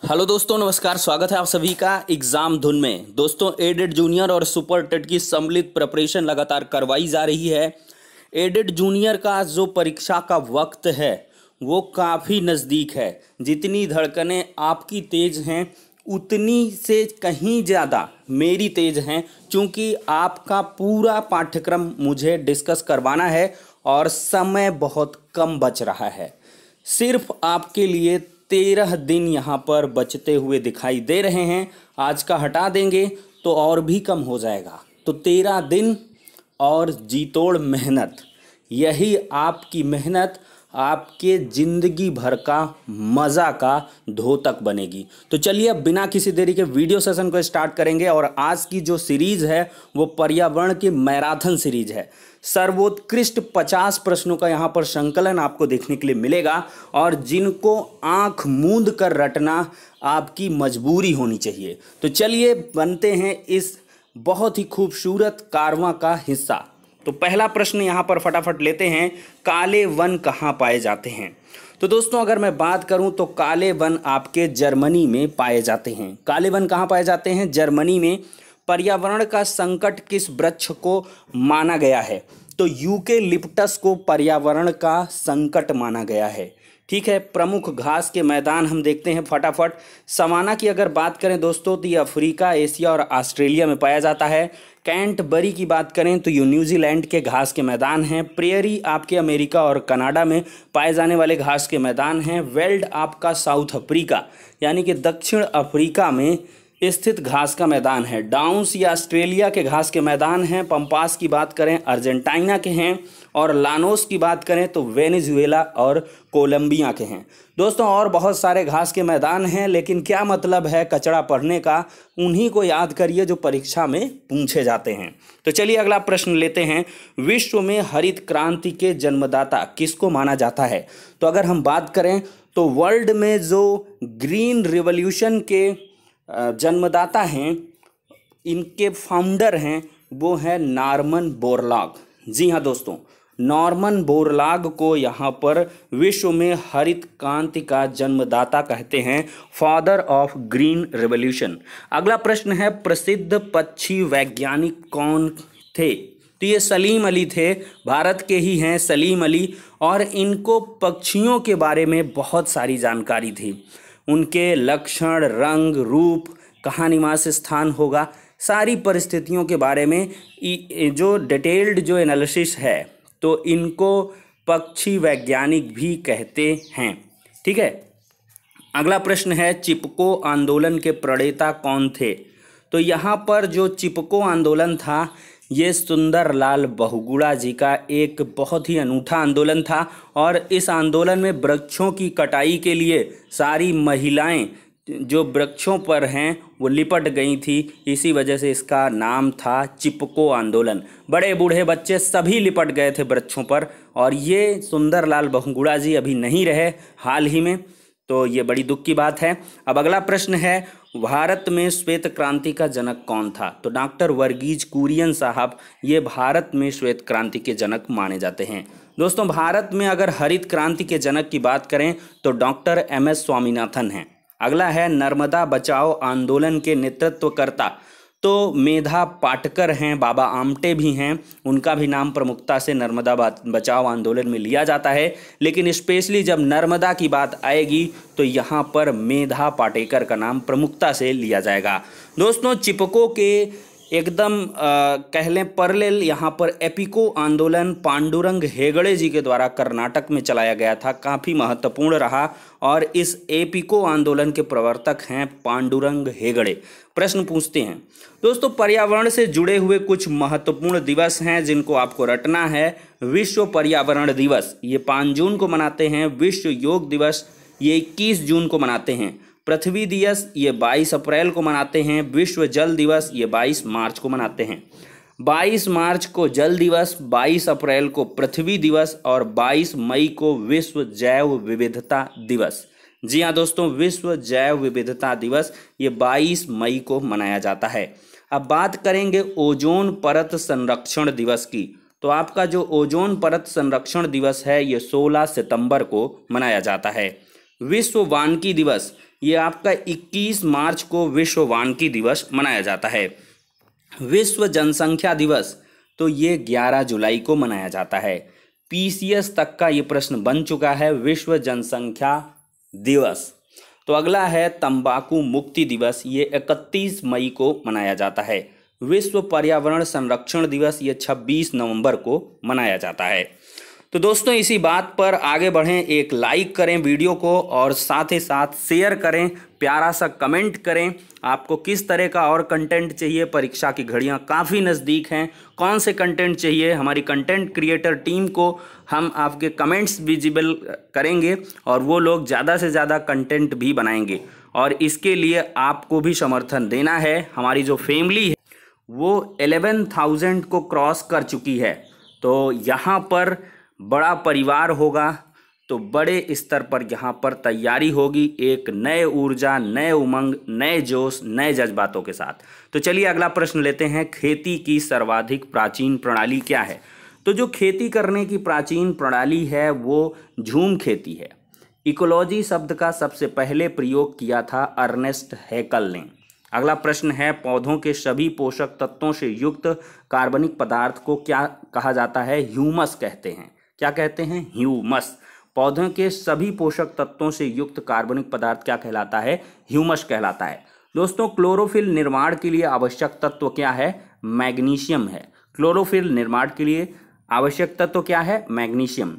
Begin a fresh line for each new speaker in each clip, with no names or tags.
Hello दोस्तों, नमस्कार। स्वागत है आप सभी का एग्जाम धुन में। दोस्तों, एडेड जूनियर और सुपर टेट की सम्मिलित प्रिपरेशन लगातार करवाई जा रही है। एडेड जूनियर का जो परीक्षा का वक्त है वो काफ़ी नज़दीक है। जितनी धड़कनें आपकी तेज हैं उतनी से कहीं ज़्यादा मेरी तेज हैं, क्योंकि आपका पूरा पाठ्यक्रम मुझे डिस्कस करवाना है और समय बहुत कम बच रहा है। सिर्फ आपके लिए 13 दिन यहाँ पर बचते हुए दिखाई दे रहे हैं। आज का हटा देंगे तो और भी कम हो जाएगा। तो 13 दिन और जी तोड़ मेहनत, यही आपकी मेहनत आपके ज़िंदगी भर का मज़ा का द्योतक बनेगी। तो चलिए अब बिना किसी देरी के वीडियो सेशन को स्टार्ट करेंगे। और आज की जो सीरीज़ है वो पर्यावरण की मैराथन सीरीज है। सर्वोत्कृष्ट 50 प्रश्नों का यहाँ पर संकलन आपको देखने के लिए मिलेगा, और जिनको आंख मूंद कर रटना आपकी मजबूरी होनी चाहिए। तो चलिए बनते हैं इस बहुत ही खूबसूरत कारवां का हिस्सा। तो पहला प्रश्न यहाँ पर फटाफट लेते हैं, काले वन कहाँ पाए जाते हैं। तो दोस्तों, अगर मैं बात करूँ तो काले वन आपके जर्मनी में पाए जाते हैं। काले वन कहाँ पाए जाते हैं? जर्मनी में। पर्यावरण का संकट किस वृक्ष को माना गया है? तो यूकेलिप्टस को पर्यावरण का संकट माना गया है। ठीक है। प्रमुख घास के मैदान हम देखते हैं फटाफट। सवाना की अगर बात करें दोस्तों तो ये अफ्रीका, एशिया और ऑस्ट्रेलिया में पाया जाता है। कैंटबरी की बात करें तो ये न्यूजीलैंड के घास के मैदान हैं। प्रेयरी आपके अमेरिका और कनाडा में पाए जाने वाले घास के मैदान हैं। वेल्ड आपका साउथ अफ्रीका यानी कि दक्षिण अफ्रीका में स्थित घास का मैदान है। डाउन्स या ऑस्ट्रेलिया के घास के मैदान हैं। पंपास की बात करें अर्जेंटीना के हैं, और लानोस की बात करें तो वेनेजुएला और कोलंबिया के हैं। दोस्तों, और बहुत सारे घास के मैदान हैं, लेकिन क्या मतलब है कचड़ा पढ़ने का? उन्हीं को याद करिए जो परीक्षा में पूछे जाते हैं। तो चलिए अगला प्रश्न लेते हैं। विश्व में हरित क्रांति के जन्मदाता किसको माना जाता है? तो अगर हम बात करें तो वर्ल्ड में जो ग्रीन रिवॉल्यूशन के जन्मदाता हैं, इनके फाउंडर हैं, वो है नॉर्मन बोरलॉग। जी हाँ दोस्तों, नॉर्मन बोरलॉग को यहाँ पर विश्व में हरित क्रांति का जन्मदाता कहते हैं, फादर ऑफ ग्रीन रिवॉल्यूशन। अगला प्रश्न है, प्रसिद्ध पक्षी वैज्ञानिक कौन थे? तो ये सलीम अली थे। भारत के ही हैं सलीम अली, और इनको पक्षियों के बारे में बहुत सारी जानकारी थी। उनके लक्षण, रंग, रूप, कहाँ निवास स्थान होगा, सारी परिस्थितियों के बारे में जो डिटेल्ड जो एनालिसिस है, तो इनको पक्षी वैज्ञानिक भी कहते हैं। ठीक है। अगला प्रश्न है, चिपको आंदोलन के प्रणेता कौन थे? तो यहाँ पर जो चिपको आंदोलन था ये सुंदरलाल बहुगुणा जी का एक बहुत ही अनूठा आंदोलन था, और इस आंदोलन में वृक्षों की कटाई के लिए सारी महिलाएं जो वृक्षों पर हैं वो लिपट गई थी। इसी वजह से इसका नाम था चिपको आंदोलन। बड़े बूढ़े बच्चे सभी लिपट गए थे वृक्षों पर, और ये सुंदरलाल बहुगुणा जी अभी नहीं रहे हाल ही में, तो ये बड़ी दुख की बात है। अब अगला प्रश्न है, भारत में श्वेत क्रांति का जनक कौन था? तो डॉक्टर वर्गीज कुरियन साहब ये भारत में श्वेत क्रांति के जनक माने जाते हैं। दोस्तों, भारत में अगर हरित क्रांति के जनक की बात करें तो डॉक्टर MS स्वामीनाथन हैं। अगला है, नर्मदा बचाओ आंदोलन के नेतृत्वकर्ता तो मेधा पाटकर हैं, बाबा आमटे भी हैं, उनका भी नाम प्रमुखता से नर्मदा बचाओ आंदोलन में लिया जाता है। लेकिन स्पेशली जब नर्मदा की बात आएगी तो यहाँ पर मेधा पाटेकर का नाम प्रमुखता से लिया जाएगा। दोस्तों, चिपको के एकदम कह लें पैरेलल यहाँ पर एपिको आंदोलन पांडुरंग हेगड़े जी के द्वारा कर्नाटक में चलाया गया था, काफ़ी महत्वपूर्ण रहा, और इस एपिको आंदोलन के प्रवर्तक हैं पांडुरंग हेगड़े। प्रश्न पूछते हैं दोस्तों, पर्यावरण से जुड़े हुए कुछ महत्वपूर्ण दिवस हैं जिनको आपको रटना है। विश्व पर्यावरण दिवस ये 5 जून को मनाते हैं। विश्व योग दिवस ये 21 जून को मनाते हैं। पृथ्वी दिवस ये 22 अप्रैल को मनाते हैं। विश्व जल दिवस ये 22 मार्च को मनाते हैं। 22 मार्च को जल दिवस, 22 अप्रैल को पृथ्वी दिवस, और 22 मई को विश्व जैव विविधता दिवस। जी हाँ दोस्तों, विश्व जैव विविधता दिवस ये 22 मई को मनाया जाता है। अब बात करेंगे ओजोन परत संरक्षण दिवस की। तो आपका जो ओजोन परत संरक्षण दिवस है ये 16 सितंबर को मनाया जाता है। विश्व वानिकी दिवस ये आपका 21 मार्च को विश्व वानिकी दिवस मनाया जाता है। विश्व जनसंख्या दिवस तो ये 11 जुलाई को मनाया जाता है। पीसीएस तक का ये प्रश्न बन चुका है, विश्व जनसंख्या दिवस। तो अगला है तंबाकू मुक्ति दिवस, ये 31 मई को मनाया जाता है। विश्व पर्यावरण संरक्षण दिवस ये 26 नवंबर को मनाया जाता है। तो दोस्तों इसी बात पर आगे बढ़ें, एक लाइक करें वीडियो को और साथ ही साथ शेयर करें, प्यारा सा कमेंट करें। आपको किस तरह का और कंटेंट चाहिए, परीक्षा की घड़ियां काफ़ी नज़दीक हैं, कौन से कंटेंट चाहिए, हमारी कंटेंट क्रिएटर टीम को हम आपके कमेंट्स विजिबल करेंगे और वो लोग ज़्यादा से ज़्यादा कंटेंट भी बनाएंगे। और इसके लिए आपको भी समर्थन देना है। हमारी जो फैमिली है वो 11,000 को क्रॉस कर चुकी है, तो यहाँ पर बड़ा परिवार होगा, तो बड़े स्तर पर यहाँ पर तैयारी होगी, एक नए ऊर्जा, नए उमंग, नए जोश, नए जज्बातों के साथ। तो चलिए अगला प्रश्न लेते हैं, खेती की सर्वाधिक प्राचीन प्रणाली क्या है? तो जो खेती करने की प्राचीन प्रणाली है वो झूम खेती है। इकोलॉजी शब्द का सबसे पहले प्रयोग किया था अर्नेस्ट हैकल ने। अगला प्रश्न है, पौधों के सभी पोषक तत्वों से युक्त कार्बनिक पदार्थ को क्या कहा जाता है? ह्यूमस कहते हैं। क्या कहते हैं? ह्यूमस। पौधों के सभी पोषक तत्वों से युक्त कार्बनिक पदार्थ क्या कहलाता है? ह्यूमस कहलाता है। दोस्तों क्लोरोफिल निर्माण के लिए आवश्यक तत्व क्या है? मैग्नीशियम है। क्लोरोफिल निर्माण के लिए आवश्यक तत्व क्या है? मैग्नीशियम।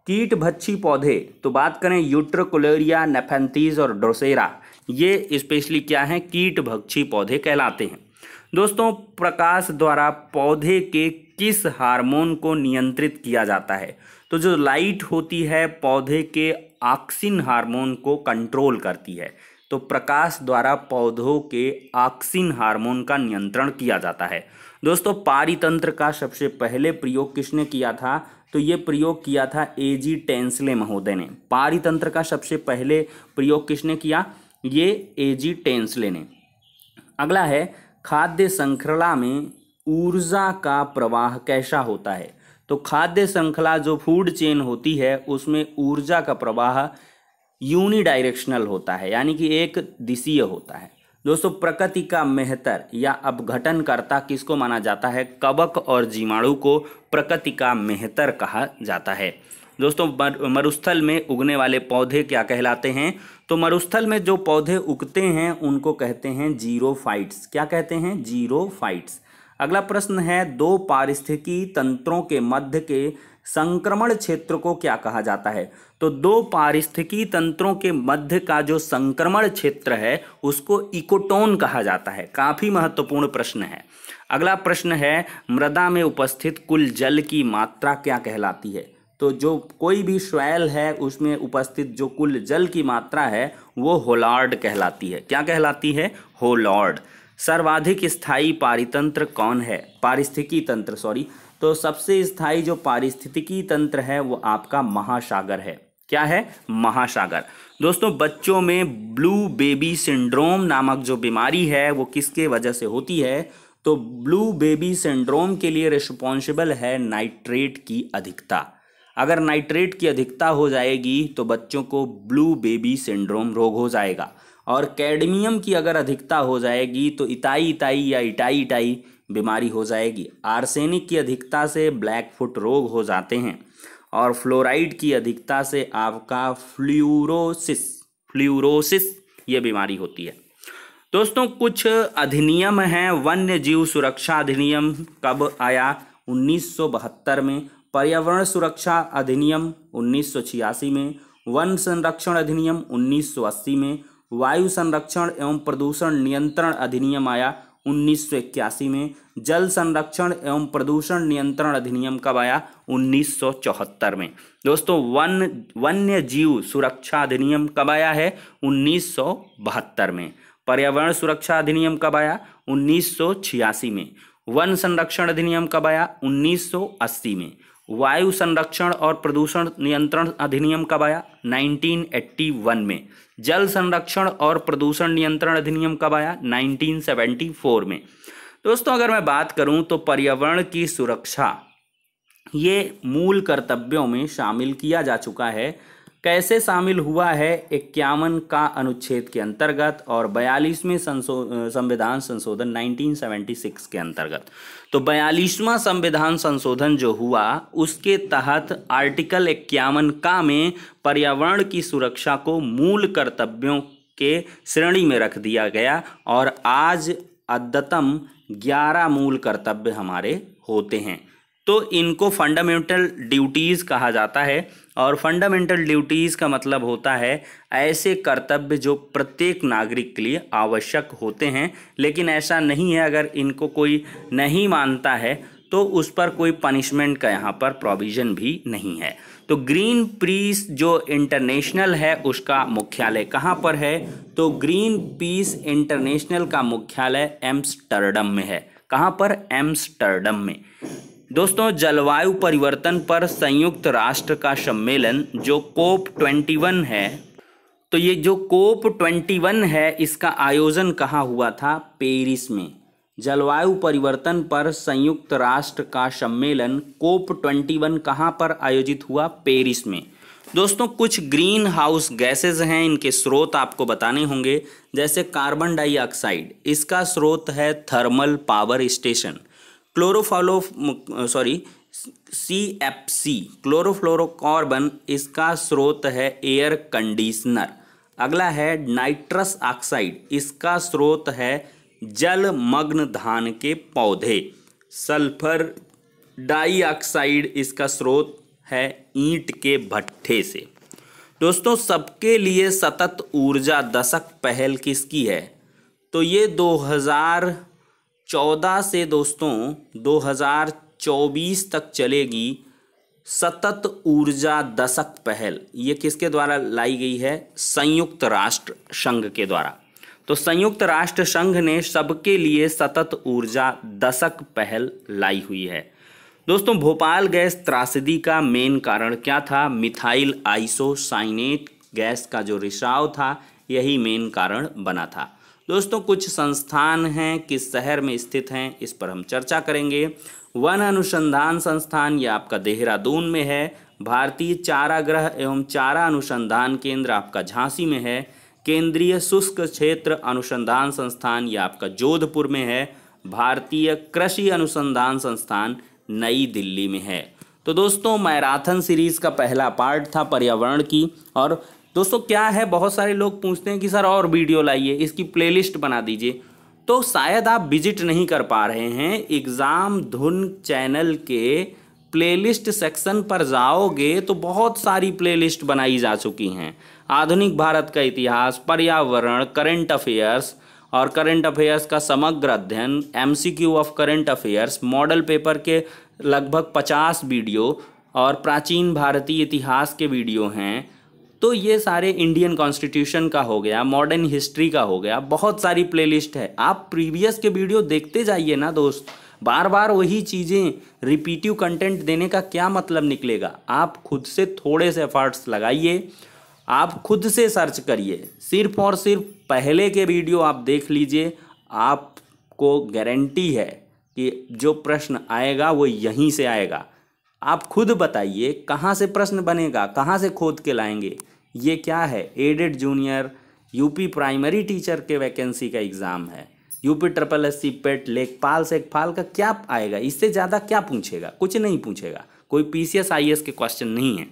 कीट भक्षी पौधे, तो बात करें यूट्रिकुलेरिया, नेफेंथीज और ड्रोसेरा, ये स्पेशली क्या हैं? कीट भक्षी पौधे कहलाते हैं। दोस्तों प्रकाश द्वारा पौधे के किस हार्मोन को नियंत्रित किया जाता है? तो जो लाइट होती है पौधे के ऑक्सिन हार्मोन को कंट्रोल करती है। तो प्रकाश द्वारा पौधों के ऑक्सिन हार्मोन का नियंत्रण किया जाता है। दोस्तों पारितंत्र का सबसे पहले प्रयोग किसने किया था? तो ये प्रयोग किया था एजी टेंसले महोदय ने। पारितंत्र का सबसे पहले प्रयोग किसने किया? ये एजी टेंसले ने। अगला है, खाद्य श्रृंखला में ऊर्जा का प्रवाह कैसा होता है? तो खाद्य श्रृंखला जो फूड चेन होती है उसमें ऊर्जा का प्रवाह यूनिडायरेक्शनल होता है, यानी कि एक दिशीय होता है। दोस्तों प्रकृति का मेहतर या अपघटनकर्ता किसको माना जाता है? कवक और जीवाणु को प्रकृति का मेहतर कहा जाता है। दोस्तों मरुस्थल में उगने वाले पौधे क्या कहलाते हैं? तो मरुस्थल में जो पौधे उगते हैं उनको कहते हैं जीरोफाइट्स। क्या कहते हैं? जीरोफाइट्स। अगला प्रश्न है, दो पारिस्थितिकी तंत्रों के मध्य के संक्रमण क्षेत्र को क्या कहा जाता है? तो दो पारिस्थितिकी तंत्रों के मध्य का जो संक्रमण क्षेत्र है उसको इकोटोन कहा जाता है। काफी महत्वपूर्ण प्रश्न है। अगला प्रश्न है, मृदा में उपस्थित कुल जल की मात्रा क्या कहलाती है? तो जो कोई भी सॉइल है उसमें उपस्थित जो कुल जल की मात्रा है वो होलार्ड कहलाती है। क्या कहलाती है? होलार्ड। सर्वाधिक स्थायी पारितंत्र कौन है? पारिस्थितिकी तंत्र, सॉरी। तो सबसे स्थायी जो पारिस्थितिकी तंत्र है वो आपका महासागर है। क्या है? महासागर। दोस्तों बच्चों में ब्लू बेबी सिंड्रोम नामक जो बीमारी है वो किसके वजह से होती है? तो ब्लू बेबी सिंड्रोम के लिए रिस्पॉन्सिबल है नाइट्रेट की अधिकता। अगर नाइट्रेट की अधिकता हो जाएगी तो बच्चों को ब्लू बेबी सिंड्रोम रोग हो जाएगा। और कैडमियम की अगर अधिकता हो जाएगी तो इताई इताई या इटाई इटाई बीमारी हो जाएगी। आर्सेनिक की अधिकता से ब्लैक फुट रोग हो जाते हैं। और फ्लोराइड की अधिकता से आपका फ्लूरोसिस ये बीमारी होती है। दोस्तों कुछ अधिनियम हैं। वन्य जीव सुरक्षा अधिनियम कब आया? 1972 में। पर्यावरण सुरक्षा अधिनियम 1986 में। वन संरक्षण अधिनियम 1980 में। वायु संरक्षण एवं प्रदूषण नियंत्रण अधिनियम आया 1981 में। जल संरक्षण एवं प्रदूषण नियंत्रण अधिनियम कब आया? 1974 में। दोस्तों वन्य जीव सुरक्षा अधिनियम कब आया है? 1972 में। पर्यावरण सुरक्षा अधिनियम कब आया? 1986 में। वन संरक्षण अधिनियम कब आया? 1980 में। वायु संरक्षण और प्रदूषण नियंत्रण अधिनियम कब आया? 1981 में। जल संरक्षण और प्रदूषण नियंत्रण अधिनियम कब आया? 1974 में। दोस्तों अगर मैं बात करूं तो पर्यावरण की सुरक्षा ये मूल कर्तव्यों में शामिल किया जा चुका है। कैसे शामिल हुआ है 51 का अनुच्छेद के अंतर्गत और 42वें संविधान संशोधन 1976 के अंतर्गत। तो 42वां संविधान संशोधन जो हुआ उसके तहत आर्टिकल 51 का में पर्यावरण की सुरक्षा को मूल कर्तव्यों के श्रेणी में रख दिया गया और आज अद्यतन 11 मूल कर्तव्य हमारे होते हैं। तो इनको फंडामेंटल ड्यूटीज़ कहा जाता है और फंडामेंटल ड्यूटीज़ का मतलब होता है ऐसे कर्तव्य जो प्रत्येक नागरिक के लिए आवश्यक होते हैं, लेकिन ऐसा नहीं है अगर इनको कोई नहीं मानता है तो उस पर कोई पनिशमेंट का यहाँ पर प्रोविज़न भी नहीं है। तो ग्रीन पीस जो इंटरनेशनल है उसका मुख्यालय कहाँ पर है? तो ग्रीन पीस इंटरनेशनल का मुख्यालय एम्स्टर्डम में है। कहाँ पर? एम्स्टर्डम में। दोस्तों, जलवायु परिवर्तन पर संयुक्त राष्ट्र का सम्मेलन जो COP21 है, तो ये जो COP21 है इसका आयोजन कहाँ हुआ था? पेरिस में। जलवायु परिवर्तन पर संयुक्त राष्ट्र का सम्मेलन COP21 कहाँ पर आयोजित हुआ? पेरिस में। दोस्तों, कुछ ग्रीन हाउस गैसेज हैं, इनके स्रोत आपको बताने होंगे। जैसे कार्बन डाइऑक्साइड, इसका स्रोत है thermal power station. CFC chlorofluorocarbon, इसका स्रोत है एयर कंडीशनर। अगला है नाइट्रस ऑक्साइड, इसका स्रोत है जलमग्न धान के पौधे। सल्फर डाइऑक्साइड, इसका स्रोत है ईंट के भट्ठे से। दोस्तों, सबके लिए सतत ऊर्जा दशक पहल किसकी है? तो ये 2014 से दोस्तों 2024 तक चलेगी सतत ऊर्जा दशक पहल। ये किसके द्वारा लाई गई है? संयुक्त राष्ट्र संघ के द्वारा। तो संयुक्त राष्ट्र संघ ने सबके लिए सतत ऊर्जा दशक पहल लाई हुई है। दोस्तों, भोपाल गैस त्रासदी का मेन कारण क्या था? मिथाइल आइसोसाइनेट गैस का जो रिसाव था यही मेन कारण बना था। दोस्तों, कुछ संस्थान हैं, किस शहर में स्थित हैं, इस पर हम चर्चा करेंगे। वन अनुसंधान संस्थान, ये आपका देहरादून में है। भारतीय चारागृह एवं चारा अनुसंधान केंद्र आपका झांसी में है। केंद्रीय शुष्क क्षेत्र अनुसंधान संस्थान, ये आपका जोधपुर में है। भारतीय कृषि अनुसंधान संस्थान नई दिल्ली में है। तो दोस्तों, मैराथन सीरीज का पहला पार्ट था पर्यावरण की। और दोस्तों क्या है, बहुत सारे लोग पूछते हैं कि सर और वीडियो लाइए, इसकी प्लेलिस्ट बना दीजिए। तो शायद आप विजिट नहीं कर पा रहे हैं। एग्ज़ाम धुन चैनल के प्लेलिस्ट सेक्शन पर जाओगे तो बहुत सारी प्लेलिस्ट बनाई जा चुकी हैं। आधुनिक भारत का इतिहास, पर्यावरण, करंट अफेयर्स और करंट अफेयर्स का समग्र अध्ययन, MCQ of current affairs, model paper के लगभग 50 वीडियो और प्राचीन भारतीय इतिहास के वीडियो हैं। तो ये सारे इंडियन कॉन्स्टिट्यूशन का हो गया, मॉडर्न हिस्ट्री का हो गया, बहुत सारी प्लेलिस्ट है। आप प्रीवियस के वीडियो देखते जाइए ना दोस्त। बार बार वही चीज़ें रिपीटिव कंटेंट देने का क्या मतलब निकलेगा? आप खुद से थोड़े से एफर्ट्स लगाइए, आप खुद से सर्च करिए, सिर्फ और सिर्फ पहले के वीडियो आप देख लीजिए। आपको गारंटी है कि जो प्रश्न आएगा वो यहीं से आएगा। आप खुद बताइए कहाँ से प्रश्न बनेगा, कहाँ से खोद के लाएंगे। ये क्या है? Aided junior UP primary teacher के वैकेंसी का एग्ज़ाम है। यूपी SSSC पेट लेखपाल सेखपाल का क्या आएगा? इससे ज़्यादा क्या पूछेगा? कुछ नहीं पूछेगा। कोई PCS IAS के क्वेश्चन नहीं है।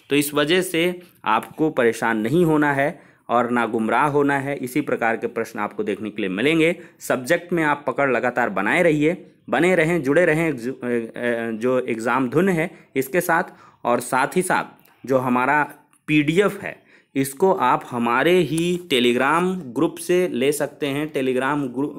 तो इस वजह से आपको परेशान नहीं होना है और ना गुमराह होना है। इसी प्रकार के प्रश्न आपको देखने के लिए मिलेंगे। सब्जेक्ट में आप पकड़ लगातार बनाए रहिए, बने रहें, जुड़े रहें जो एग्ज़ाम धुन है इसके साथ। और साथ ही साथ जो हमारा PDF है इसको आप हमारे ही टेलीग्राम ग्रुप से ले सकते हैं। टेलीग्राम ग्रुप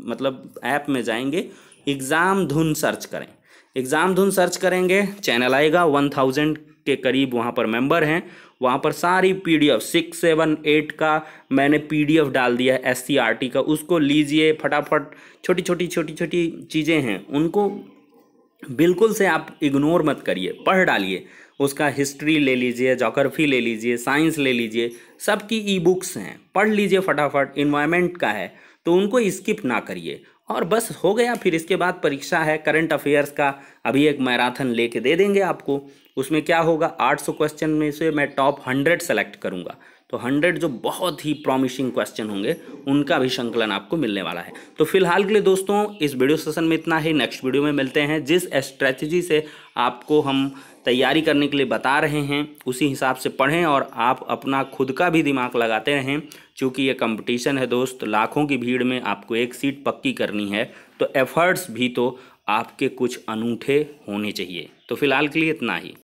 मतलब ऐप में जाएंगे, एग्ज़ाम धुन सर्च करें, एग्ज़ाम धुन सर्च करेंगे, चैनल आएगा। 1000 के करीब वहाँ पर मेंबर हैं। वहाँ पर सारी PDF 6, 7, 8 का मैंने PDF डाल दिया है SCRT का, उसको लीजिए फटाफट। छोटी छोटी चीज़ें हैं उनको बिल्कुल से आप इग्नोर मत करिए, पढ़ डालिए। उसका हिस्ट्री ले लीजिए, ज्योग्राफी ले लीजिए, साइंस ले लीजिए, सबकी ई-बुक्स हैं, पढ़ लीजिए फटाफट। इन्वायरमेंट का है तो उनको स्किप ना करिए और बस हो गया। फिर इसके बाद परीक्षा है करंट अफेयर्स का, अभी एक मैराथन लेके दे देंगे आपको। उसमें क्या होगा, 800 क्वेश्चन में से मैं टॉप 100 सेलेक्ट करूंगा, तो 100 जो बहुत ही प्रॉमिसिंग क्वेश्चन होंगे उनका भी संकलन आपको मिलने वाला है। तो फिलहाल के लिए दोस्तों इस वीडियो सेशन में इतना ही। नेक्स्ट वीडियो में मिलते हैं। जिस स्ट्रेटजी से आपको हम तैयारी करने के लिए बता रहे हैं उसी हिसाब से पढ़ें और आप अपना खुद का भी दिमाग लगाते रहें, क्योंकि ये कंपटीशन है दोस्त, लाखों की भीड़ में आपको एक सीट पक्की करनी है, तो एफर्ट्स भी तो आपके कुछ अनूठे होने चाहिए। तो फिलहाल के लिए इतना ही।